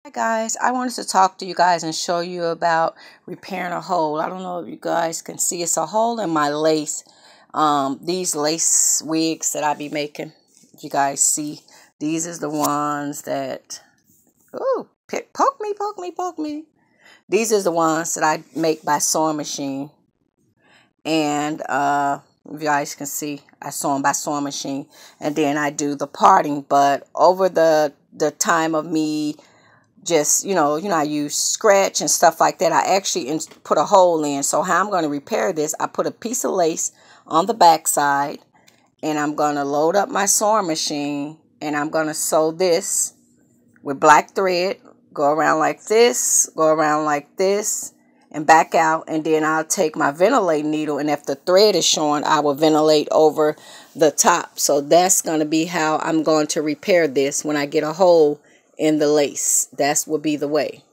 Hi guys, I wanted to talk to you guys and show you about repairing a hole. I don't know if you guys can see, it's a hole in my lace. These lace wigs that I be making. If you guys see, these is the ones that, ooh, poke me, poke me, poke me. These is the ones that I make by sewing machine. And if you guys can see, I sew them by sewing machine. And then I do the parting. But over the time of me just, I use scratch and stuff like that. I actually put a hole in. So how I'm going to repair this, I put a piece of lace on the back side, and I'm going to load up my sewing machine, and I'm going to sew this with black thread, go around like this, go around like this, and back out. And then I'll take my ventilate needle, and if the thread is showing, I will ventilate over the top. So that's going to be how I'm going to repair this when I get a hole in the lace. That will be the way.